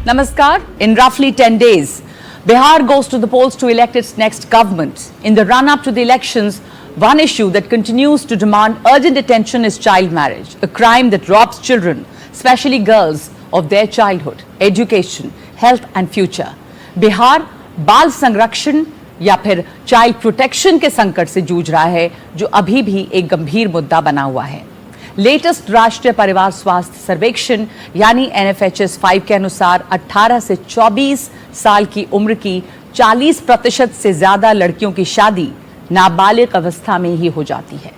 Namaskar. In roughly 10 days, Bihar goes to the polls to elect its next government. In the run-up to the elections, one issue that continues to demand urgent attention is child marriage, a crime that robs children, especially girls, of their childhood, education, health and future. Bihar बाल संरक्षण या फिर child protection के संकट से जूझ रहा है, जो अभी भी एक गंभीर मुद्दा बना हुआ है। लेटेस्ट राष्ट्रीय परिवार स्वास्थ्य सर्वेक्षण यानी NFHS 5 के अनुसार 18 से 24 साल की उम्र की 40% से ज्यादा लड़कियों की शादी नाबालिग अवस्था में ही हो जाती है।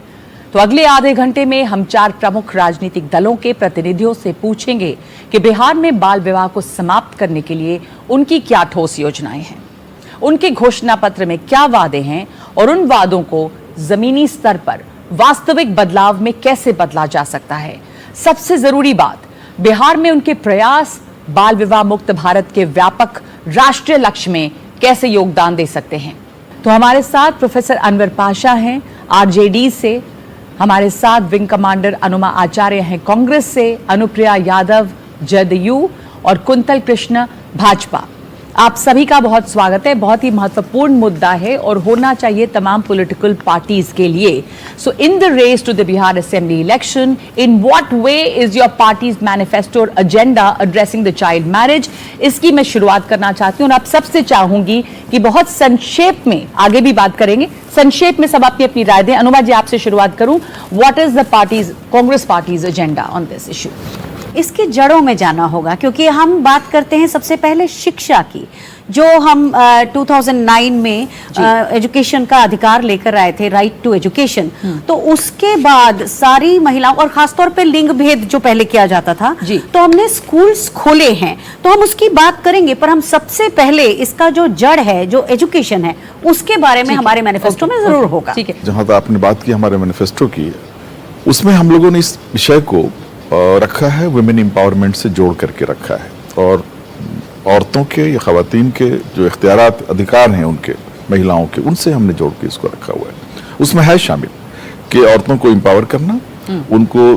तो अगले आधे घंटे में हम 4 प्रमुख राजनीतिक दलों के प्रतिनिधियों से पूछेंगे कि बिहार में बाल विवाह को समाप्त करने के लिए उनकी क्या ठोस योजनाएं हैं, उनके घोषणा पत्र में क्या वादे हैं और उन वादों को जमीनी स्तर पर वास्तविक बदलाव में कैसे बदला जा सकता है। सबसे जरूरी बात, बिहार में उनके प्रयास बाल विवाह मुक्त भारत के व्यापक राष्ट्रीय लक्ष्य में कैसे योगदान दे सकते हैं। तो हमारे साथ प्रोफेसर अनवर पाशा हैं RJD से, हमारे साथ विंग कमांडर अनुमा आचार्य हैं कांग्रेस से, अनुप्रिया यादव जदयू और कुंतल कृष्ण भाजपा। आप सभी का बहुत स्वागत है। बहुत ही महत्वपूर्ण मुद्दा है और होना चाहिए तमाम पॉलिटिकल पार्टीज के लिए। So in the race to the Bihar assembly election, in what way is your party's manifesto और agenda addressing the child marriage, इसकी मैं शुरुआत करना चाहती हूँ और आप सबसे चाहूंगी कि बहुत संक्षेप में, आगे भी बात करेंगे, संक्षेप में सब अपनी अपनी राय दें। अनुमा जी, आपसे शुरुआत करूं, what is the parties, Congress parties agenda on this issue? इसके जड़ों में जाना होगा, क्योंकि हम बात करते हैं सबसे पहले शिक्षा की, जो हम 2009 में एजुकेशन का अधिकार लेकर आए थे, राइट टू एजुकेशन। तो उसके बाद सारी महिलाओं और खासतौर पे लिंग भेद जो पहले किया जाता था, तो हमने स्कूल्स खोले हैं, तो हम उसकी बात करेंगे। पर हम सबसे पहले इसका जो जड़ है, जो एजुकेशन है, उसके बारे में हमारे मैनिफेस्टो में जरूर होगा। जहां तक आपने बात की हमारे मैनिफेस्टो की, उसमें हम लोगों ने इस विषय को रखा है, वुमेन एम्पावरमेंट से जोड़ करके रखा है, और औरतों के या खवातीन के जो इख्तियारात अधिकार हैं उनके, महिलाओं के, उनसे हमने जोड़ के इसको रखा हुआ है। उसमें है शामिल कि औरतों को एम्पावर करना, उनको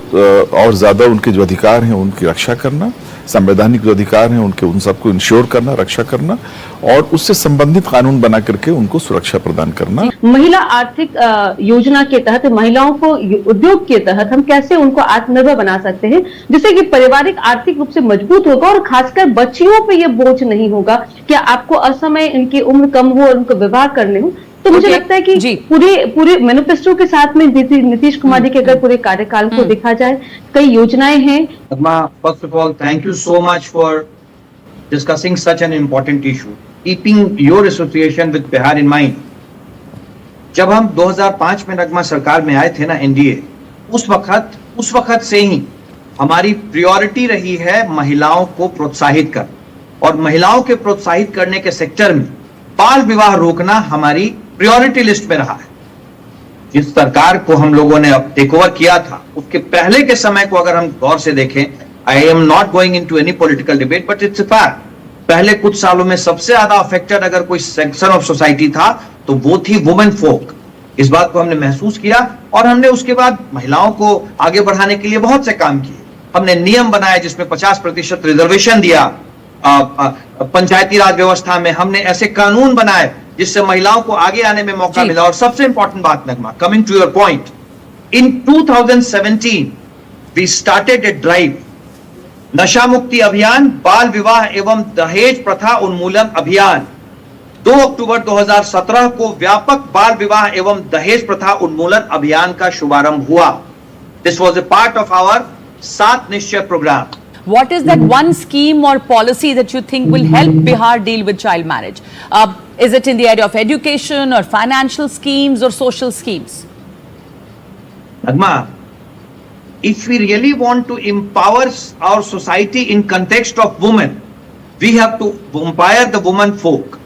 और ज्यादा उनके जो अधिकार हैं उनकी रक्षा करना, संवैधानिक जो अधिकार हैं उनके, उन सबको इंश्योर करना, रक्षा करना, और उससे संबंधित कानून बना करके उनको सुरक्षा प्रदान करना। महिला आर्थिक योजना के तहत महिलाओं को उद्योग के तहत हम कैसे उनको आत्मनिर्भर बना सकते हैं, जिससे कि पारिवारिक आर्थिक रूप से मजबूत होगा और खासकर बच्चियों पे ये बोझ नहीं होगा कि आपको असमय इनकी उम्र कम हो और उनको विवाह करने हो। तो मुझे लगता है कि पूरे मैनिफेस्टो के साथ में नीतीश कुमार जी के अगर पूरे कार्यकाल को देखा जाए, कई योजनाएं हैं। First of all, thank you so much for discussing such an important issue, keeping your association with Bihar in mind. जब हम 2005 में नगमा सरकार में आए थे ना, NDA, उस वक्त से ही हमारी प्रायोरिटी रही है महिलाओं को प्रोत्साहित कर, और महिलाओं के प्रोत्साहित करने के सेक्टर में बाल विवाह रोकना हमारी प्रायोरिटी लिस्ट में रहा है। जिस सरकार को हम लोगों ने अब टेक ओवर किया था, उसके पहले के समय को अगर हम गौर से देखें, I am not going into any political debate, but it's a fact, पहले कुछ सालों में सबसे ज्यादा अफेक्टेड अगर कोई सेक्शन ऑफ सोसाइटी था तो वो थी वुमेन फोक। इस बात को हमने महसूस किया और हमने उसके बाद महिलाओं को आगे बढ़ाने के लिए बहुत से काम किए। हमने नियम बनाए जिसमें 50% रिजर्वेशन दिया, पंचायती राज व्यवस्था में हमने ऐसे कानून बनाए जिससे महिलाओं को आगे आने में मौका मिला। और सबसे इंपॉर्टेंट बात Nagma, coming to your point, in 2017 we started a drive, नशा मुक्ति अभियान, बाल विवाह एवं दहेज प्रथा उन्मूलन अभियान। 2 अक्टूबर 2017 को व्यापक बाल विवाह एवं दहेज प्रथा उन्मूलन अभियान का शुभारंभ हुआ। This was a part of our 7 निश्चय programme. What is that one scheme or policy that you think will help Bihar deal with child marriage? Is it in the area of education or financial schemes or social schemes? Nagma, if we really want to empower our society in context of women, we have to empower the woman folk.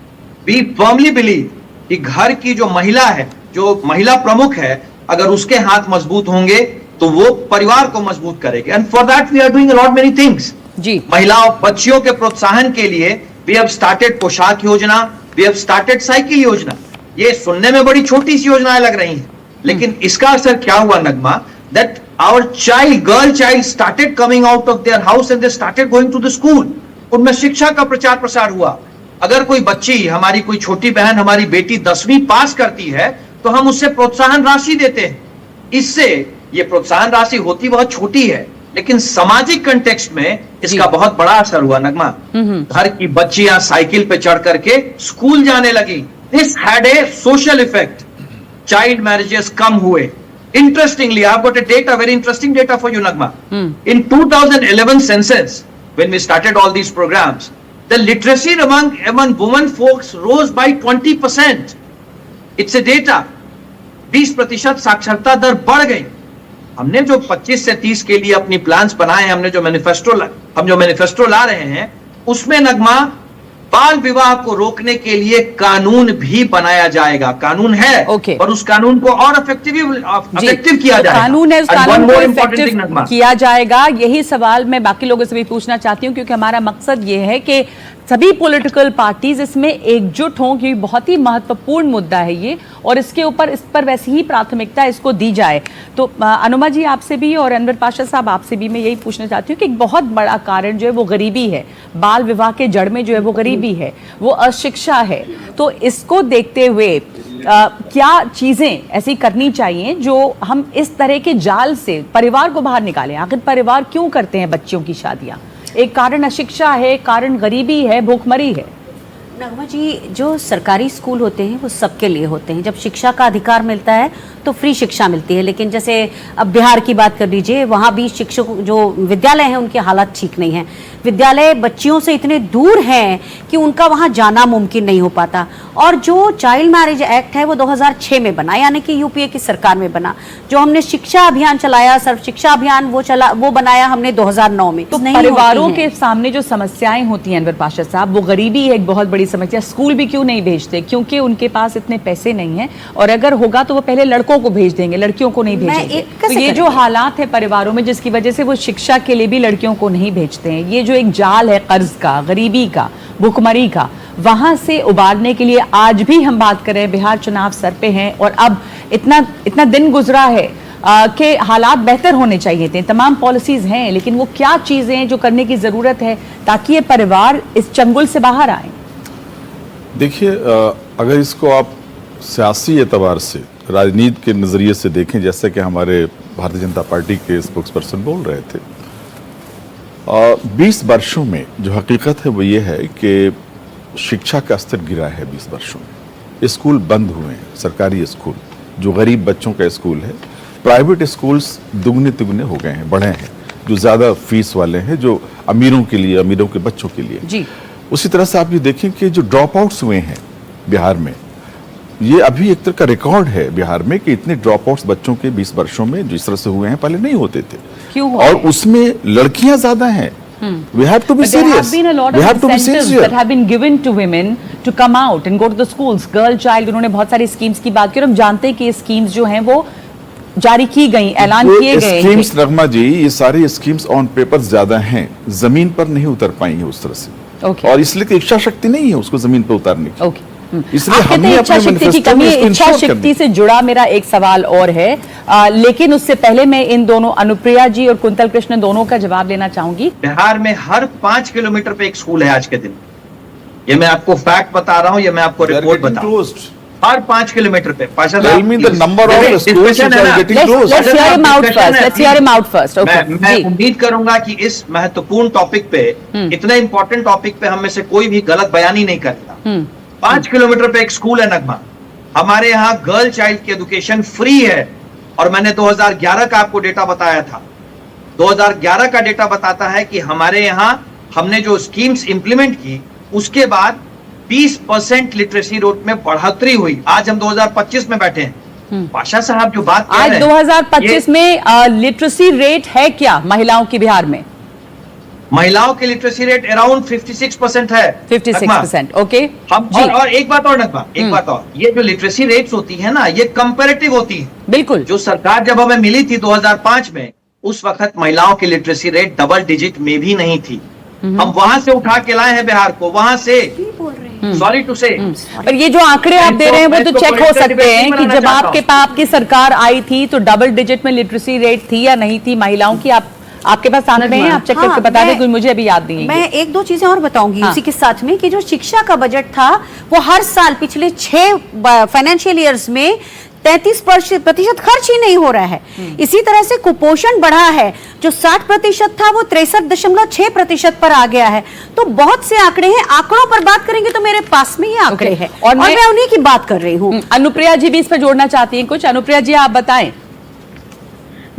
We firmly believe कि घर की जो महिला है, जो महिला प्रमुख है, अगर उसके हाथ मजबूत होंगे तो वो परिवार को मजबूत करेगी। And for that we are doing lot many things. जी, महिलाओं बच्चियों के प्रोत्साहन के लिए वी हैव स्टार्टेड पोशाक योजना, वी हैव स्टार्टेड साइकिल योजना। ये सुनने में बड़ी छोटी सी योजनाएं लग रही हैं, लेकिन इसका असर क्या हुआ Nagma, that our child, girl child started coming out of their house and they started going to the school. उनमें शिक्षा का प्रचार प्रसार हुआ। अगर कोई बच्ची, हमारी कोई छोटी बहन, हमारी बेटी 10वीं पास करती है तो हम उससे प्रोत्साहन राशि देते हैं। इससे ये प्रोत्साहन राशि होती बहुत छोटी है, लेकिन सामाजिक कंटेक्स्ट में इसका बहुत बड़ा असर हुआ नगमा। घर की बच्चियां साइकिल पे चढ़ करके स्कूल जाने लगी। This had a social effect. Child marriages कम हुए। Interestingly, I've got a data, very interesting data for you, Nagma. In 2011 census, when we started all these programs, the literacy among women folks rose by 20%. It's a data. 20% साक्षरता दर बढ़ गई। हमने जो 25 से 30 के लिए अपनी प्लान्स बनाए, हम जो मैनिफेस्टो ला रहे हैं, उसमें नगमा बाल विवाह को रोकने के लिए कानून भी बनाया जाएगा। कानून है, पर उस कानून को और इफेक्टिव किया जाएगा। कानून है, उस कानून को इफेक्टिव किया जाएगा। यही सवाल मैं बाकी लोगों से भी पूछना चाहती हूँ, क्योंकि हमारा मकसद ये है कि सभी पॉलिटिकल पार्टीज इसमें एकजुट हों, क्योंकि बहुत ही महत्वपूर्ण मुद्दा है ये, और इस पर वैसी ही प्राथमिकता इसको दी जाए। तो अनुमा जी आपसे भी और अनवर पाशा साहब आपसे भी मैं यही पूछना चाहती हूँ कि एक बहुत बड़ा कारण जो है वो गरीबी है। बाल विवाह के जड़ में जो है वो गरीबी है, वो अशिक्षा है। तो इसको देखते हुए क्या चीजें ऐसी करनी चाहिए जो हम इस तरह के जाल से परिवार को बाहर निकालें? आखिर परिवार क्यों करते हैं बच्चियों की शादियां? एक कारण अशिक्षा है, कारण गरीबी है, भूखमरी है। नगमा जी, जो सरकारी स्कूल होते हैं वो सबके लिए होते हैं। जब शिक्षा का अधिकार मिलता है तो फ्री शिक्षा मिलती है, लेकिन जैसे अब बिहार की बात कर लीजिए, वहाँ भी शिक्षक जो विद्यालय हैं उनके हालात ठीक नहीं हैं। विद्यालय बच्चियों से इतने दूर हैं कि उनका वहाँ जाना मुमकिन नहीं हो पाता। और जो चाइल्ड मैरिज एक्ट है वो 2006 में बना, यानी कि यूपीए की सरकार में बना। जो हमने शिक्षा अभियान चलाया, सर्व शिक्षा अभियान, वो बनाया हमने 2009 में। तो परिवारों के सामने जो समस्याएं होती हैं अनवर पाशा साहब, वो गरीबी है एक बहुत बड़ी समस्या। स्कूल भी क्यों नहीं भेजते? क्योंकि उनके पास इतने पैसे नहीं हैं, और अगर होगा तो वो पहले लड़कों को भेज देंगे, लड़कियों को नहीं भेजेंगे। तो ये जो हालात है परिवारों में, जिसकी वजह से वो शिक्षा के लिए भी लड़कियों को नहीं भेजते हैं, ये जो एक जाल है कर्ज का, गरीबी का, भुखमरी का, वहां से उबारने के लिए आज भी हम बात कर रहे हैं। बिहार चुनाव सर पे हैं और अब इतना दिन गुजरा है कि हालात बेहतर होने चाहिए थे। तमाम पॉलिसीज हैं, लेकिन वो क्या चीजें जो करने की जरूरत है ताकि ये परिवार इस चंगुल से बाहर आए? देखिए, अगर इसको आप सियासी एतबार से, राजनीति के नज़रिए से देखें, जैसे कि हमारे भारतीय जनता पार्टी के स्पोक्स पर्सन बोल रहे थे, 20 वर्षों में जो हकीकत है वो ये है कि शिक्षा का स्तर गिरा है। 20 वर्षों में स्कूल बंद हुए हैं, सरकारी स्कूल जो गरीब बच्चों का स्कूल है। प्राइवेट स्कूल्स दुगने तिगुने हो गए हैं, बढ़े हैं, जो ज़्यादा फीस वाले हैं, जो अमीरों के लिए, अमीरों के बच्चों के लिए जी। उसी तरह से आप ये देखें कि जो ड्रॉप आउट्स हुए हैं बिहार में, ये अभी एक तरह का रिकॉर्ड है बिहार में कि इतने ड्रॉप आउट्स बच्चों के 20 वर्षों में जिस तरह से हुए हैं पहले नहीं होते थे। क्यों? और उसमें लड़कियां ज्यादा हैं। We have to be serious. There have been a lot We of have to be incentives sincere. that have been given to women to come out and go to the schools. Girl child, उन्होंने बहुत सारी schemes की बात की, और हम जानते हैं कि ये स्कीम्स जो हैं वो जारी की गई, ऐलान किए गए। स्कीम्स नगमा जी, ये सारी स्कीम्स ऑन पेपर ज्यादा हैं, जमीन पर नहीं उतर पाई हैं उस तरह से। और इसलिए कि इच्छा शक्ति नहीं है उसको जमीन पर उतारने की। इसलिए हमने इच्छा शक्ति की कमी, इच्छा शक्ति से जुड़ा मेरा एक सवाल और है, लेकिन उससे पहले मैं इन दोनों, अनुप्रिया जी और कुंतल कृष्ण, दोनों का जवाब लेना चाहूंगी। बिहार में हर 5 किलोमीटर पे एक स्कूल है आज के दिन। ये मैं आपको फैक्ट बता रहा हूँ, ये मैं आपको रिपोर्ट बता रहा हूँ। हर 5 किलोमीटर पे। Tell me the number of schools which are getting closed. Let's hear him out first. Let's hear him out first. Okay. मैं उम्मीद करूंगा कि इस महत्वपूर्ण टॉपिक पे, इतना इंपॉर्टेंट टॉपिक पे हम में से कोई भी गलत बयानी नहीं करेगा। 5 किलोमीटर पे एक स्कूल है नगमा। हमारे यहाँ गर्ल चाइल्ड की एजुकेशन फ्री है, और मैंने 2011 का आपको डेटा बताया था। 2011 का डेटा बताता है कि हमारे यहाँ हमने जो स्कीम्स इंप्लीमेंट की, उसके बाद 20% लिटरेसी रेट में बढ़ोतरी हुई। आज हम 2025 में बैठे हैं। पाशा साहब जो बात कर रहे हैं, आज 2025 में लिटरेसी रेट है क्या महिलाओं की बिहार में? महिलाओं की लिटरेसी रेट अराउंड 56% है। 56%, ओके। हम और एक बात और नगमा, एक बात और, ये जो लिटरेसी रेट्स होती है ना, ये कंपैरेटिव होती है। बिल्कुल। जो सरकार जब हमें मिली थी 2005 में, उस वक्त महिलाओं की लिटरेसी रेट डबल डिजिट में भी नहीं थी। हम वहां से उठा के लाए हैं बिहार को, वहां से। सॉरी टू से। पर ये जो आंकड़े आप दे रहे हैं वो तो चेक हो सकते हैं कि जब आपकी सरकार आई थी तो डबल डिजिट में लिटरेसी रेट थी या नहीं थी महिलाओं की। आप आपके पास आंकड़े हैं, आप चेक करके बता दें, क्योंकि मुझे अभी याद नहीं है। मैं एक दो चीजें और बताऊंगी हाँ। उसी के साथ में कि जो शिक्षा का बजट था वो हर साल पिछले 6 फाइनेंशियल ईयर्स में 33% खर्च ही नहीं हो रहा है। इसी तरह से कुपोषण बढ़ा है, जो 60% था वो 63.6% पर आ गया है। तो बहुत से आंकड़े हैं, आंकड़ों पर बात करेंगे तो मेरे पास में ही आंकड़े हैं और मैं उन्हीं की बात कर रही हूँ। अनुप्रिया जी भी इस पर जोड़ना चाहती हैं कुछ। अनुप्रिया जी आप बताएं।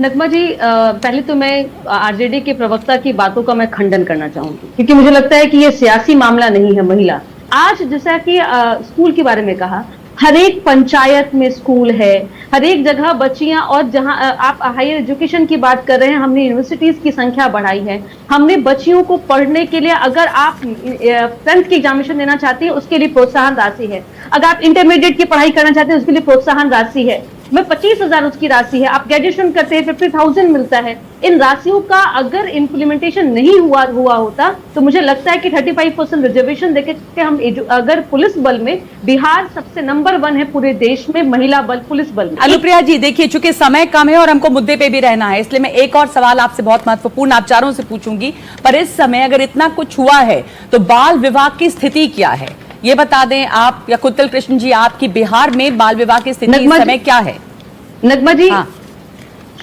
नगमा जी, पहले तो मैं आरजेडी के प्रवक्ता की बातों का मैं खंडन करना चाहूंगी, क्योंकि मुझे लगता है कि ये सियासी मामला नहीं है। महिला आज, जैसा कि स्कूल के बारे में कहा, हर एक पंचायत में स्कूल है, हर एक जगह बच्चियां, और जहां आप हायर एजुकेशन की बात कर रहे हैं, हमने यूनिवर्सिटीज की संख्या बढ़ाई है। हमने बच्चियों को पढ़ने के लिए, अगर आप 10th की एग्जामिनेशन देना चाहते हैं उसके लिए प्रोत्साहन राशि है, अगर आप इंटरमीडिएट की पढ़ाई करना चाहते हैं उसके लिए प्रोत्साहन राशि है, मैं 25,000 उसकी राशि है। आप ग्रेजुएशन करते हैं 50,000 मिलता है। इन राशियों का अगर इम्प्लीमेंटेशन नहीं हुआ होता तो मुझे लगता है कि 35% रिजर्वेशन देके हम अगर पुलिस बल में बिहार सबसे नंबर 1 है पूरे देश में, महिला बल पुलिस बल में। अनुप्रिया जी देखिए, चूंकि समय कम है और हमको मुद्दे पे भी रहना है, इसलिए मैं एक और सवाल आपसे बहुत महत्वपूर्ण आप चारों से पूछूंगी। पर इस समय अगर इतना कुछ हुआ है तो बाल विवाह की स्थिति क्या है, ये बता दें आप, या कुत्तल कृष्ण जी, आपकी बिहार में बाल विवाह की स्थिति इस समय क्या है? नगमा जी, हाँ।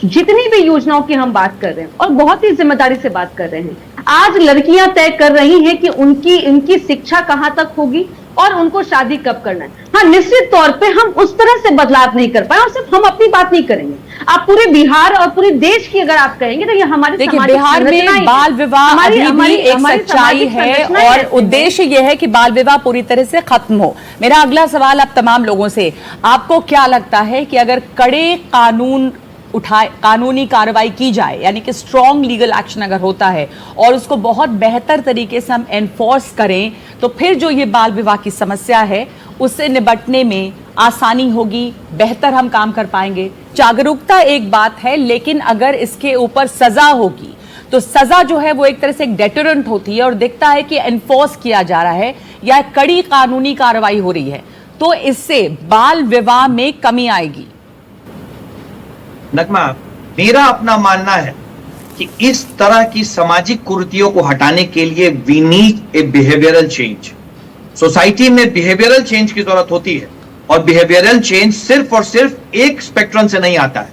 जितनी भी योजनाओं की हम बात कर रहे हैं और बहुत ही जिम्मेदारी से बात कर रहे हैं, आज लड़कियां तय कर रही हैं कि उनकी शिक्षा कहां तक होगी और उनको शादी कब करना है। हाँ, निश्चित तौर पे हम उस तरह से बदलाव नहीं कर पाए, और सिर्फ हम अपनी बात नहीं करेंगे, आप पूरे बिहार और पूरे देश की अगर आप कहेंगे तो ये हमारे देखिए, बिहार में बाल विवाह अभी भी एक सच्चाई है और उद्देश्य यह है कि बाल विवाह पूरी तरह से खत्म हो। मेरा अगला सवाल अब तमाम लोगों से, आपको क्या लगता है कि अगर कड़े कानूनी कार्रवाई की जाए, यानी कि स्ट्रॉन्ग लीगल एक्शन अगर होता है और उसको बहुत बेहतर तरीके से हम एनफोर्स करें, तो फिर जो ये बाल विवाह की समस्या है उससे निपटने में आसानी होगी, बेहतर हम काम कर पाएंगे? जागरूकता एक बात है, लेकिन अगर इसके ऊपर सजा होगी तो सजा जो है वो एक तरह से एक डेटरेंट होती है और दिखता है कि एनफोर्स किया जा रहा है या कड़ी कानूनी कार्रवाई हो रही है, तो इससे बाल विवाह में कमी आएगी। नगमा, मेरा अपना मानना है कि इस तरह की सामाजिक कुरीतियों को हटाने के लिए we need a behavioural change. Society में बिहेवियरल चेंज की जरूरत होती है, और बिहेवियरल चेंज सिर्फ और सिर्फ एक स्पेक्ट्रम से नहीं आता है।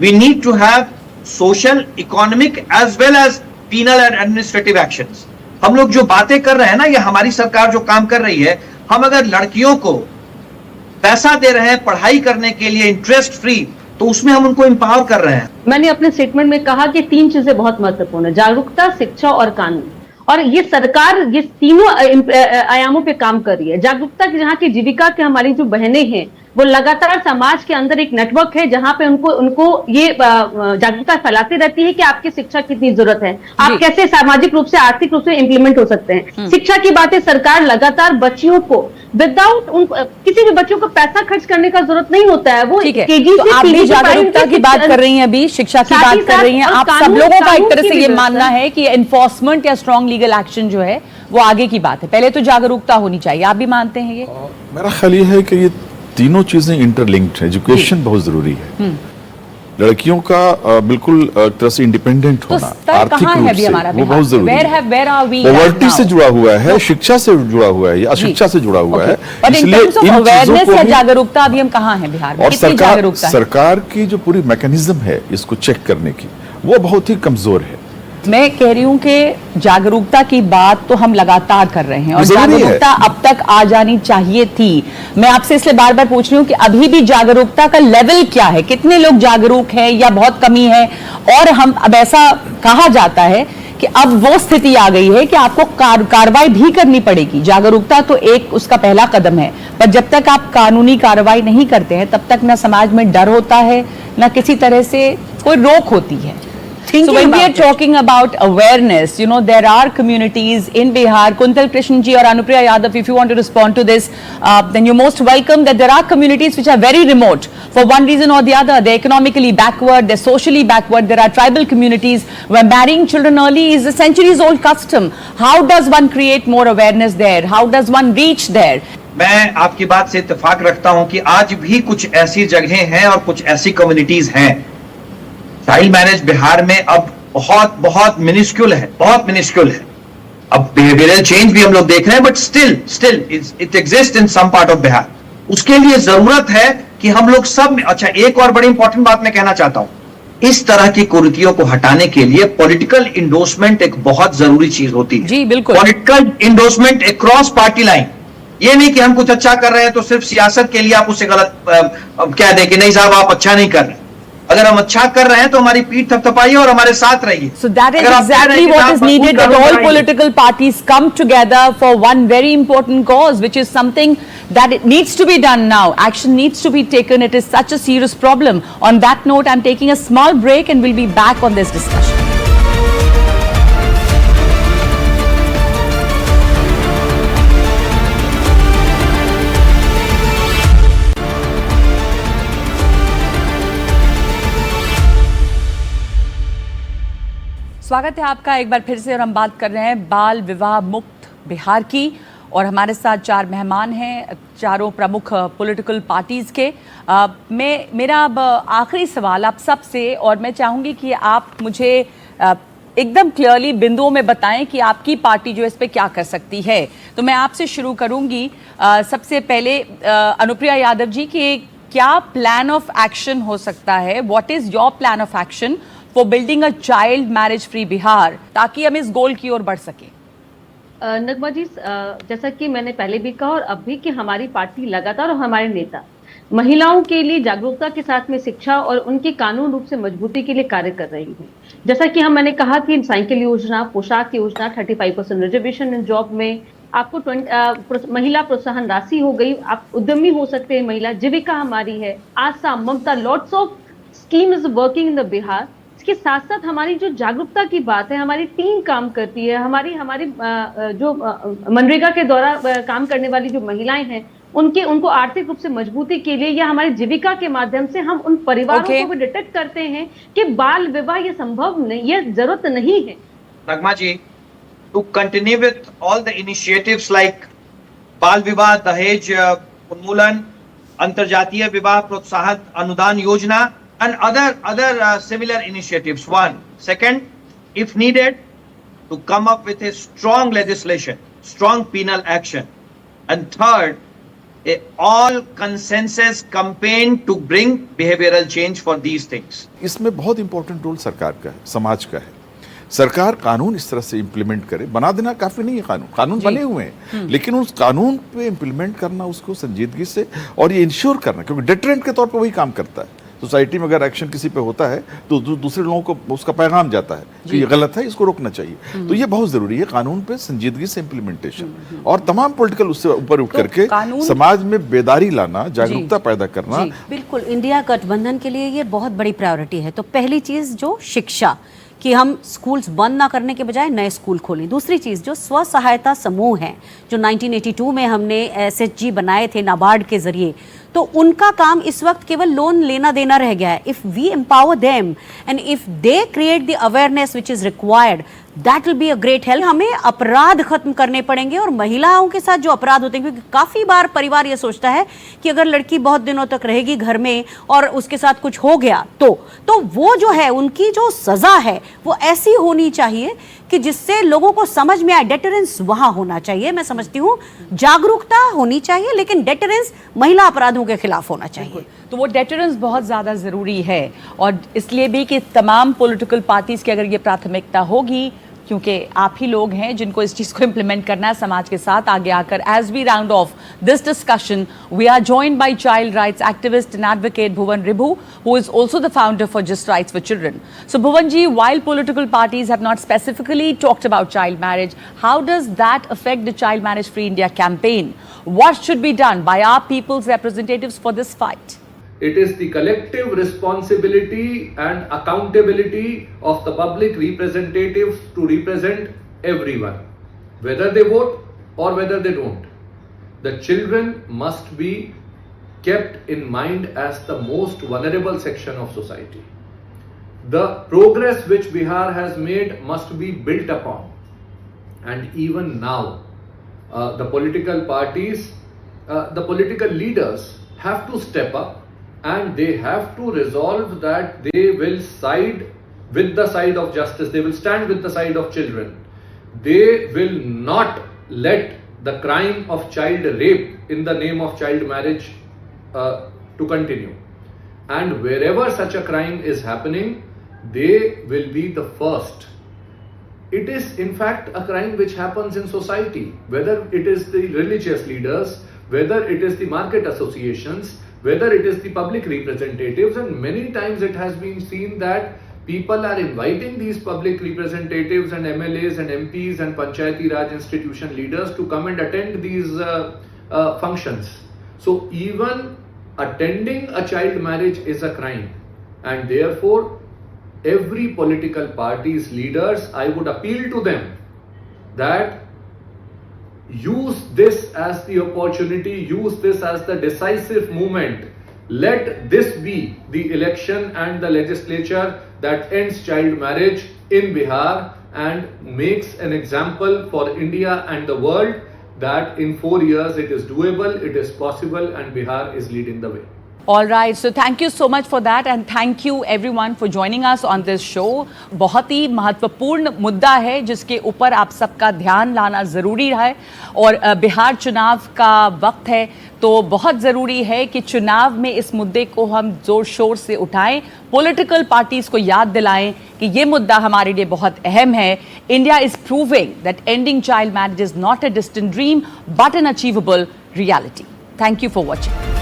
We need to have social, economic as well as penal and administrative actions. हम लोग जो बातें कर रहे हैं ना, ये हमारी सरकार जो काम कर रही है, हम अगर लड़कियों को पैसा दे रहे हैं पढ़ाई करने के लिए इंटरेस्ट फ्री, तो उसमें हम उनको एम्पावर कर रहे हैं। मैंने अपने स्टेटमेंट में कहा कि 3 चीजें बहुत महत्वपूर्ण है, जागरूकता, शिक्षा और कानून, और ये सरकार ये तीनों आयामों पे काम कर रही है। जागरूकता की, जहाँ की जीविका के हमारी जो बहनें हैं वो लगातार समाज के अंदर एक नेटवर्क है जहां पे उनको ये जागरूकता फैलाती रहती है कि आपकी शिक्षा कितनी जरूरत है, आप कैसे सामाजिक रूप से, आर्थिक रूप से इंप्लीमेंट हो सकते हैं। शिक्षा की बातें सरकार लगातार बच्चियों को विदाउट किसी भी बच्चों को पैसा खर्च करने का जरूरत नहीं होता है, वो केजी से आप भी जागरूकता की बात कर रही हैं, अभी शिक्षा की बात कर रही हैं, आप सब लोगों का एक तरह से ये मानना है कि एनफोर्समेंट या स्ट्रॉन्ग लीगल एक्शन जो है वो आगे की बात है, पहले तो जागरूकता होनी चाहिए। आप भी मानते हैं ये? मेरा ख्याल ये है कि ये तीनों चीजें इंटरलिंक्ड है। एजुकेशन बहुत जरूरी है, लड़कियों का बिल्कुल एक तरह से इंडिपेंडेंट होना, आर्थिक रूप से वो बहुत जरूरी है। पॉवर्टी से जुड़ा हुआ है, शिक्षा से जुड़ा हुआ है, अशिक्षा से जुड़ा हुआ है। इसलिए इन चीजों को जागरूकता अभी हम कहाँ हैं बिहार में? और सरकार की जो पूरी मैकेनिज्म है इसको चेक करने की, वो बहुत ही कमजोर है। मैं कह रही हूं कि जागरूकता की बात तो हम लगातार कर रहे हैं और जागरूकता अब तक आ जानी चाहिए थी। मैं आपसे इसलिए बार बार पूछ रही हूं कि अभी भी जागरूकता का लेवल क्या है, कितने लोग जागरूक हैं या बहुत कमी है? और हम अब ऐसा कहा जाता है कि अब वो स्थिति आ गई है कि आपको कार्रवाई भी करनी पड़ेगी। जागरूकता तो एक उसका पहला कदम है, पर जब तक आप कानूनी कार्रवाई नहीं करते हैं तब तक ना समाज में डर होता है, ना किसी तरह से कोई रोक होती है। So when we are talking about awareness, you know, there are communities in Bihar, Kuntal Krishnan ji or Anupriya Yadav, if you want to respond to this, then you're most welcome, that there are communities which are very remote for one reason or the other. They're economically backward, they're socially backward, there are tribal communities where marrying children early is a centuries old custom. How does one create more awareness there? How does one reach there? मैं आपकी बात से इत्तेफाक रखता हूं कि आज भी कुछ ऐसी जगहें हैं और कुछ ऐसी कम्युनिटीज हैं। चाइल्ड मैरिज बिहार में अब बहुत बहुत मिनिस्क्यूल है, बहुत मिनिस्क्यूल है। अब बिहेवियरल चेंज भी हम लोग देख रहे हैं, but still it exist in some part of Bihar. उसके लिए जरूरत है कि हम लोग सब, अच्छा एक और बड़ी इंपॉर्टेंट बात मैं कहना चाहता हूं, इस तरह की कुरीतियों को हटाने के लिए पॉलिटिकल इंडोर्समेंट एक बहुत जरूरी चीज होती है। जी बिल्कुल, political endorsement across party line. ये नहीं कि हम कुछ अच्छा कर रहे हैं तो सिर्फ सियासत के लिए आप उससे गलत कह दें कि नहीं साहब आप अच्छा नहीं कर रहे। अगर हम अच्छा कर रहे हैं तो हमारी पीठ थपथपाइए और हमारे साथ रहिए। So that is exactly what is needed, that all political parties come together for one very important cause, which is something that it needs to be done now. Action needs to be taken. It is such a serious problem. On that note, I'm taking a small break and we'll be back on this discussion. स्वागत है आपका एक बार फिर से, और हम बात कर रहे हैं बाल विवाह मुक्त बिहार की। और हमारे साथ चार मेहमान हैं, चारों प्रमुख पॉलिटिकल पार्टीज़ के। मेरा अब आखिरी सवाल आप सब से, और मैं चाहूँगी कि आप मुझे एकदम क्लियरली बिंदुओं में बताएं कि आपकी पार्टी जो है इस पे क्या कर सकती है। तो मैं आपसे शुरू करूँगी। सबसे पहले अनुप्रिया यादव जी, कि क्या प्लान ऑफ एक्शन हो सकता है? What is your plan of action for building a child marriage free Bihar, ताकि हम इस गोल की ओर बढ़ सकें? नगमा जी, जैसा कि मैंने पहले भी कहा और अब भी, कि हमारी पार्टी लगातार और हमारे नेता महिलाओं के लिए जागरूकता के साथ में शिक्षा और उनके कानून रूप से मजबूती के लिए कार्य कर रही है। जैसा कि मैंने कहा कि साइकिल योजना, पोशाक योजना, 35% रिजर्वेशन इन जॉब में, आपको महिला प्रोत्साहन राशि हो गई, आप उद्यमी हो सकते हैं, महिला जीविका हमारी है, Asha, Mamta, lots of scheme is working in the Bihar. इसके साथ साथ हमारी जो जागरूकता की बात है, हमारी टीम काम करती है, हमारी जो मनरेगा के द्वारा काम करने वाली जो महिलाएं हैं, उनको आर्थिक रूप से मजबूती के लिए या हमारी जीविका के माध्यम से हम उन परिवारों को भी डिटेक्ट करते हैं कि बाल विवाह ये संभव नहीं, ये जरूरत नहीं है। Nagma ji, to continue with all the initiatives like बाल विवाह, दहेज उन्मूलन, अंतरजातीय विवाह प्रोत्साहन अनुदान योजना and other similar initiatives. One, second, if needed, to come up with a strong legislation, strong penal action, and third, a all consensus campaign to bring behavioral change for these things. इसमें बहुत important role सरकार का है, समाज का है। सरकार कानून इस तरह से इंप्लीमेंट करे। बना देना काफी नहीं है, कानून बने हुए हैं, लेकिन उस कानून पे इंप्लीमेंट करना, उसको संजीदगी से, और ये इंश्योर करना, क्योंकि डेटरेंट के तौर पर वही काम करता है। सोसाइटी में अगर एक्शन किसी पे होता है तो दूसरे लोगों को उसका पैगाम जाता है कि ये गलत है, इसको रोकना चाहिए। तो ये बहुत जरूरी है, कानून पे संजीदगी से इम्प्लीमेंटेशन, और तमाम पॉलिटिकल उससे ऊपर उठ करके समाज में बेदारी लाना, जागरूकता पैदा करना। बिल्कुल, इंडिया गठबंधन के लिए ये बहुत बड़ी प्रायोरिटी है। तो पहली चीज जो शिक्षा, कि हम स्कूल्स बंद ना करने के बजाय नए स्कूल खोलें। दूसरी चीज़ जो स्व सहायता समूह हैं, जो 1982 में हमने SHG बनाए थे नाबार्ड के जरिए, तो उनका काम इस वक्त केवल लोन लेना देना रह गया है। If we empower them and if they create the awareness which is required, that will be a great help. हमें अपराध खत्म करने पड़ेंगे, और महिलाओं के साथ जो अपराध होते हैं, क्योंकि काफ़ी बार परिवार ये सोचता है कि अगर लड़की बहुत दिनों तक रहेगी घर में और उसके साथ कुछ हो गया तो वो जो है उनकी जो सज़ा है वो ऐसी होनी चाहिए कि जिससे लोगों को समझ में आए। डेटरेंस वहाँ होना चाहिए। मैं समझती हूँ जागरूकता होनी चाहिए, लेकिन डेटरेंस महिला अपराधों के खिलाफ होना चाहिए। तो वो डेटरेंस बहुत ज़्यादा ज़रूरी है, और इसलिए भी कि तमाम पॉलिटिकल पार्टीज़ की अगर ये प्राथमिकता होगी, क्योंकि आप ही लोग हैं जिनको इस चीज़ को इम्प्लीमेंट करना है समाज के साथ आगे आकर। As we round off this discussion, we are joined by child rights activist and advocate Bhuvan Ribhu, who is also the founder for Just Rights for Children. So Bhuvan ji, while political parties have not specifically talked about child marriage, how does that affect the Child Marriage Free India campaign? What should be done by our people's representatives for this fight? It is the collective responsibility and accountability of the public representatives to represent everyone, whether they vote or whether they don't. The children must be kept in mind as the most vulnerable section of society. The progress which Bihar has made must be built upon, and even now the political parties, the political leaders have to step up, and they have to resolve that they will side with the side of justice. They will stand with the side of children. They will not let the crime of child rape in the name of child marriage to continue. And wherever such a crime is happening, they will be the first. It is in fact a crime which happens in society, whether it is the religious leaders, whether it is the market associations, whether it is the public representatives, and many times it has been seen that people are inviting these public representatives and MLAs and MPs and Panchayati Raj institution leaders to come and attend these functions. So even attending a child marriage is a crime, and therefore every political party's leaders, I would appeal to them that use this as the opportunity, use this as the decisive moment. Let this be the election and the legislature that ends child marriage in Bihar and makes an example for India and the world that in 4 years it is doable, it is possible, and Bihar is leading the way. All right, so thank you so much for that and thank you everyone for joining us on this show. बहुत ही महत्वपूर्ण मुद्दा है जिसके ऊपर आप सबका ध्यान लाना ज़रूरी है और बिहार चुनाव का वक्त है तो बहुत ज़रूरी है कि चुनाव में इस मुद्दे को हम ज़ोर शोर से उठाएं, पॉलिटिकल पार्टीज़ को याद दिलाएं कि ये मुद्दा हमारे लिए बहुत अहम है. India is proving that ending child marriage is not a distant dream but an achievable reality. Thank you for watching.